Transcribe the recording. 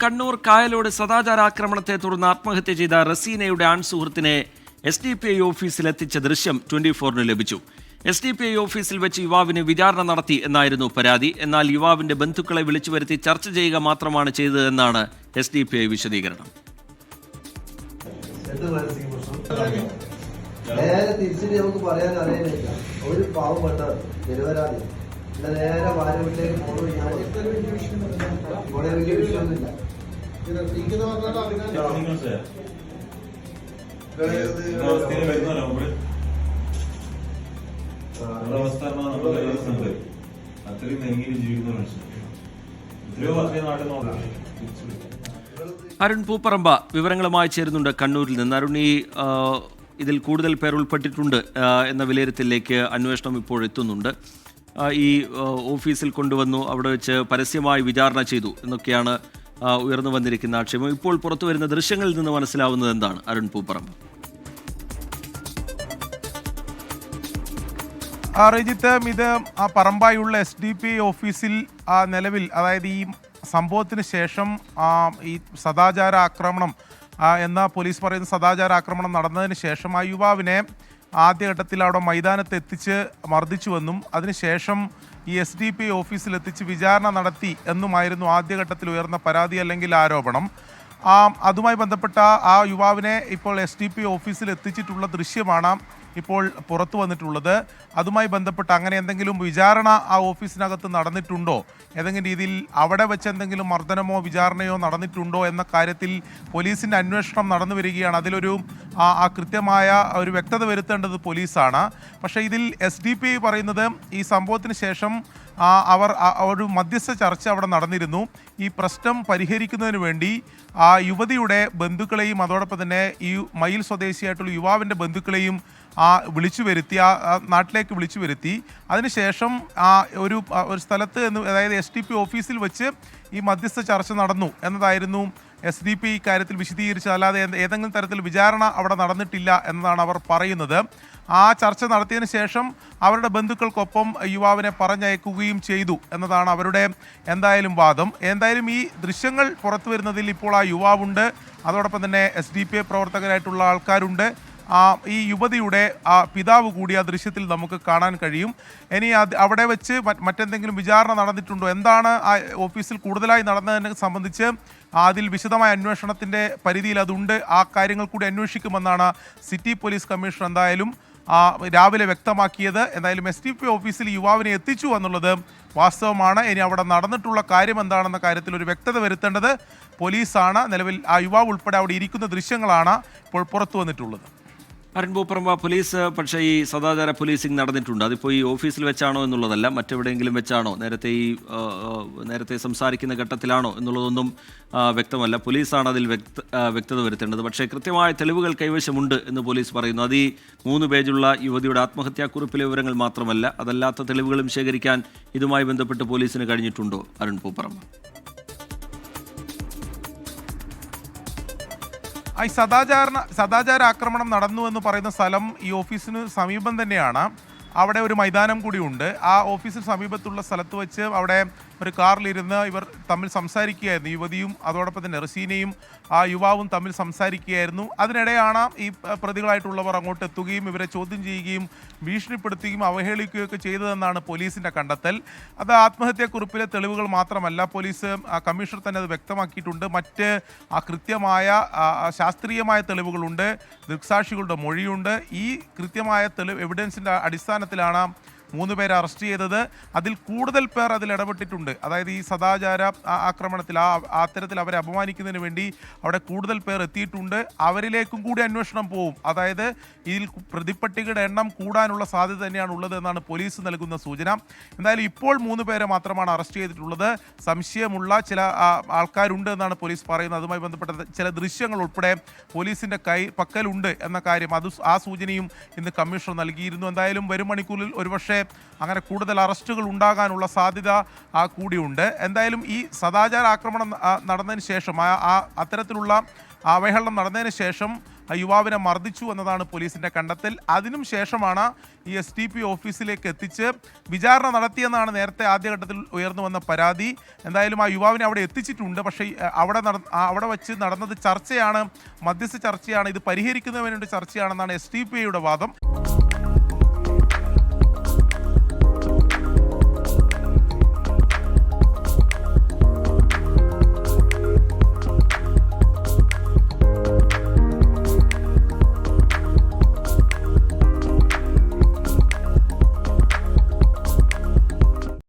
കണ്ണൂർ കായലോട് സദാചാരാക്രമണത്തെ തുടർന്ന് ആത്മഹത്യ ചെയ്ത റസീനയുടെ ആൺസുഹൃത്തിനെ SDPI ഓഫീസിലെത്തിച്ച ദൃശ്യം 24-ന് ലഭിച്ചു. SDPI ഓഫീസിൽ വെച്ച് യുവാവിന് വിചാരണ നടത്തി എന്നായിരുന്നു പരാതി. എന്നാൽ യുവാവിന്റെ ബന്ധുക്കളെ വിളിച്ചു വരുത്തി ചർച്ച ചെയ്യുക മാത്രമാണ് ചെയ്തതെന്നാണ് SDPI വിശദീകരണം. നേരെ വാരവിട്ടേക്ക് അരുൺ പൂപ്പറമ്പ വിവരങ്ങളുമായി ചേരുന്നുണ്ട് കണ്ണൂരിൽ നിന്ന്. അരുൺ, ഇതിൽ കൂടുതൽ പേർ ഉൾപ്പെട്ടിട്ടുണ്ട് എന്ന വിലയിരുത്തലിലേക്ക് അന്വേഷണം ഇപ്പോൾ എത്തുന്നുണ്ട്. ഈ ഓഫീസിൽ കൊണ്ടുവന്നു, അവിടെ വെച്ച് പരസ്യമായി വിചാരണ ചെയ്തു എന്നൊക്കെയാണ് ഉയർന്നു വന്നിരിക്കുന്ന ആക്ഷേപം. ഇപ്പോൾ പുറത്തു വരുന്ന ദൃശ്യങ്ങളിൽ നിന്ന് മനസ്സിലാവുന്നത് എന്താണ് അരുൺ പൂപ്പറമ്പ്? റജിത്ത്, ഇത് പറമ്പായുള്ള SDPI ഓഫീസിൽ നിലവിൽ, അതായത് ഈ സംഭവത്തിന് ശേഷം ഈ സദാചാര ആക്രമണം എന്ന പോലീസ് പറയുന്ന സദാചാര ആക്രമണം നടന്നതിന് ശേഷം ആ യുവാവിനെ ആദ്യഘട്ടത്തിൽ അവിടെ മൈതാനത്ത് എത്തിച്ച് മർദ്ദിച്ചുവെന്നും അതിനുശേഷം ഈ SDPI ഓഫീസിലെത്തിച്ച് വിചാരണ നടത്തി എന്നുമായിരുന്നു ആദ്യഘട്ടത്തിൽ ഉയർന്ന പരാതി അല്ലെങ്കിൽ ആരോപണം. അതുമായി ബന്ധപ്പെട്ട ആ യുവാവിനെ ഇപ്പോൾ SDPI ഓഫീസിൽ എത്തിച്ചിട്ടുള്ള ദൃശ്യമാണ് ഇപ്പോൾ പുറത്തു വന്നിട്ടുള്ളത്. അതുമായി ബന്ധപ്പെട്ട് അങ്ങനെ എന്തെങ്കിലും വിചാരണ ആ ഓഫീസിനകത്ത് നടന്നിട്ടുണ്ടോ, ഏതെങ്കിലും രീതിയിൽ അവിടെ വെച്ച് എന്തെങ്കിലും മർദ്ദനമോ വിചാരണയോ നടന്നിട്ടുണ്ടോ എന്ന കാര്യത്തിൽ പോലീസിൻ്റെ അന്വേഷണം നടന്നു വരികയാണ്. അതിലൊരു കൃത്യമായ ഒരു വ്യക്തത വരുത്തേണ്ടത് പോലീസാണ്. പക്ഷേ ഇതിൽ SDPI പറയുന്നത് ഈ സംഭവത്തിന് ശേഷം അവർ ഒരു മധ്യസ്ഥ ചർച്ച അവിടെ നടന്നിരുന്നു. ഈ പ്രശ്നം പരിഹരിക്കുന്നതിന് വേണ്ടി ആ യുവതിയുടെ ബന്ധുക്കളെയും അതോടൊപ്പം തന്നെ ഈ മയിൽ സ്വദേശിയായിട്ടുള്ള യുവാവിൻ്റെ ബന്ധുക്കളെയും വിളിച്ചു വരുത്തി, നാട്ടിലേക്ക് വിളിച്ചു വരുത്തി. അതിനുശേഷം ഒരു സ്ഥലത്ത് അതായത് SDPI ഓഫീസിൽ വെച്ച് ഈ മധ്യസ്ഥ ചർച്ച നടന്നു എന്നതായിരുന്നു SDPI കാര്യത്തിൽ വിശദീകരിച്ചത്. അല്ലാതെ ഏതെങ്കിലും തരത്തിൽ വിചാരണ അവിടെ നടന്നിട്ടില്ല എന്നതാണ് അവർ പറയുന്നത്. ആ ചർച്ച നടത്തിയതിന് ശേഷം അവരുടെ ബന്ധുക്കൾക്കൊപ്പം യുവാവിനെ പറഞ്ഞയക്കുകയും ചെയ്തു എന്നതാണ് അവരുടെ എന്തായാലും വാദം. എന്തായാലും ഈ ദൃശ്യങ്ങൾ പുറത്തു വരുന്നതിൽ ഇപ്പോൾ ആ യുവാവുണ്ട്, അതോടൊപ്പം തന്നെ SDPI പ്രവർത്തകരായിട്ടുള്ള ആൾക്കാരുണ്ട്. ഈ യുവതിയുടെ പിതാവ് കൂടി ആ ദൃശ്യത്തിൽ നമുക്ക് കാണാൻ കഴിയും. ഇനി അവിടെ വെച്ച് മറ്റെന്തെങ്കിലും വിചാരണ നടന്നിട്ടുണ്ടോ, എന്താണ് ആ ഓഫീസിൽ കൂടുതലായി നടന്നതിനെ സംബന്ധിച്ച് അതിൽ വിശദമായ അന്വേഷണത്തിൻ്റെ പരിധിയിൽ അതുണ്ട്. ആ കാര്യങ്ങൾ കൂടി അന്വേഷിക്കുമെന്നാണ് സിറ്റി പോലീസ് കമ്മീഷണർ എന്തായാലും രാവിലെ വ്യക്തമാക്കിയത്. എന്തായാലും SDPI ഓഫീസിൽ യുവാവിനെ എത്തിച്ചു എന്നുള്ളത് വാസ്തവമാണ്. ഇനി അവിടെ നടന്നിട്ടുള്ള കാര്യം എന്താണെന്ന കാര്യത്തിൽ ഒരു വ്യക്തത വരുത്തേണ്ടത് പോലീസാണ്. നിലവിൽ ആ യുവാവ് ഉൾപ്പെടെ അവിടെ ഇരിക്കുന്ന ദൃശ്യങ്ങളാണ് ഇപ്പോൾ പുറത്തു വന്നിട്ടുള്ളത്. അരുൺ പൂപ്പറമ്പ, പോലീസ് പക്ഷേ ഈ സദാചാര പോലീസിംഗ് നടന്നിട്ടുണ്ട്. അതിപ്പോൾ ഈ ഓഫീസിൽ വെച്ചാണോ എന്നുള്ളതല്ല, മറ്റെവിടെയെങ്കിലും വെച്ചാണോ, നേരത്തെ സംസാരിക്കുന്ന ഘട്ടത്തിലാണോ എന്നുള്ളതൊന്നും വ്യക്തമല്ല. പോലീസാണ് അതിൽ വ്യക്തത വരുത്തേണ്ടത്. പക്ഷേ കൃത്യമായ തെളിവുകൾ കൈവശമുണ്ട് എന്ന് പോലീസ് പറയുന്നു. അത് ഈ 3 പേജുള്ള യുവതിയുടെ ആത്മഹത്യാക്കുറിപ്പിലെ വിവരങ്ങൾ മാത്രമല്ല, അതല്ലാത്ത തെളിവുകളും ശേഖരിക്കാൻ ഇതുമായി ബന്ധപ്പെട്ട് പോലീസിന് കഴിഞ്ഞിട്ടുണ്ടോ അരുൺ പൂപ്പറമ്പ? ഈ സദാചാര ആക്രമണം നടന്നു എന്ന് പറയുന്ന സ്ഥലം ഈ ഓഫീസിന് സമീപം തന്നെയാണ്. അവിടെ ഒരു മൈതാനം കൂടിയുണ്ട്. ആ ഓഫീസിന് സമീപത്തുള്ള സ്ഥലത്ത് വെച്ച് അവിടെ ഒരു കാറിലിരുന്ന് ഇവർ തമ്മിൽ സംസാരിക്കുകയായിരുന്നു. യുവതിയും അതോടൊപ്പം തന്നെ റസീനയും ആ യുവാവും തമ്മിൽ സംസാരിക്കുകയായിരുന്നു. അതിനിടെയാണ് ഈ പ്രതികളായിട്ടുള്ളവർ അങ്ങോട്ട് എത്തുകയും ഇവരെ ചോദ്യം ചെയ്യുകയും ഭീഷണിപ്പെടുത്തുകയും അവഹേളിക്കുകയൊക്കെ ചെയ്തതെന്നാണ് പോലീസിൻ്റെ കണ്ടെത്തൽ. അത് ആത്മഹത്യാക്കുറിപ്പിലെ തെളിവുകൾ മാത്രമല്ല, പോലീസ് കമ്മീഷണർ തന്നെ അത് വ്യക്തമാക്കിയിട്ടുണ്ട്. മറ്റ് കൃത്യമായ ശാസ്ത്രീയമായ തെളിവുകളുണ്ട്, ദൃക്സാക്ഷികളുടെ മൊഴിയുണ്ട്. ഈ കൃത്യമായ എവിഡൻസിൻ്റെ അടിസ്ഥാനത്തിലാണ് 3 പേരെ അറസ്റ്റ് ചെയ്തത്. അതിൽ കൂടുതൽ പേർ അതിൽ ഇടപെട്ടിട്ടുണ്ട്. അതായത് ഈ സദാചാര ആക്രമണത്തിൽ അത്തരത്തിൽ അവരെ അപമാനിക്കുന്നതിന് വേണ്ടി അവിടെ കൂടുതൽ പേർ എത്തിയിട്ടുണ്ട്. അവരിലേക്കും കൂടി അന്വേഷണം പോവും. അതായത് ഇതിൽ പ്രതിപ്പട്ടികയുടെ എണ്ണം കൂടാനുള്ള സാധ്യത തന്നെയാണ് ഉള്ളത് എന്നാണ് പോലീസ് നൽകുന്ന സൂചന. എന്തായാലും ഇപ്പോൾ 3 പേരെ മാത്രമാണ് അറസ്റ്റ് ചെയ്തിട്ടുള്ളത്. സംശയമുള്ള ചില ആൾക്കാരുണ്ട് എന്നാണ് പോലീസ് പറയുന്നത്. അതുമായി ബന്ധപ്പെട്ട ചില ദൃശ്യങ്ങൾ ഉൾപ്പെടെ പോലീസിൻ്റെ പക്കലുണ്ട് എന്ന കാര്യം ആ സൂചനയും ഇന്ന് കമ്മീഷണർ നൽകിയിരുന്നു. എന്തായാലും വരും മണിക്കൂറിൽ ഒരുപക്ഷെ അങ്ങനെ കൂടുതൽ അറസ്റ്റുകൾ ഉണ്ടാകാനുള്ള സാധ്യത കൂടിയുണ്ട്. എന്തായാലും ഈ സദാചാര ആക്രമണം നടന്നതിന് ശേഷം അത്തരത്തിലുള്ള അവഹേളനം നടന്നതിന് ശേഷം ആ യുവാവിനെ മർദ്ദിച്ചു എന്നതാണ് പോലീസിന്റെ കണ്ടെത്തൽ. അതിനും ശേഷമാണ് ഈ STP ഓഫീസിലേക്ക് എത്തിച്ച് വിചാരണ നടത്തിയെന്നാണ് നേരത്തെ ആദ്യഘട്ടത്തിൽ ഉയർന്നു വന്ന പരാതി. എന്തായാലും ആ യുവാവിനെ അവിടെ എത്തിച്ചിട്ടുണ്ട്. പക്ഷേ അവിടെ വെച്ച് നടന്നത് ചർച്ചയാണ്, മധ്യസ്ഥ ചർച്ചയാണ്, ഇത് പരിഹരിക്കുന്നതിന് വേണ്ടി ചർച്ചയാണെന്നാണ് SDPIയുടെ വാദം.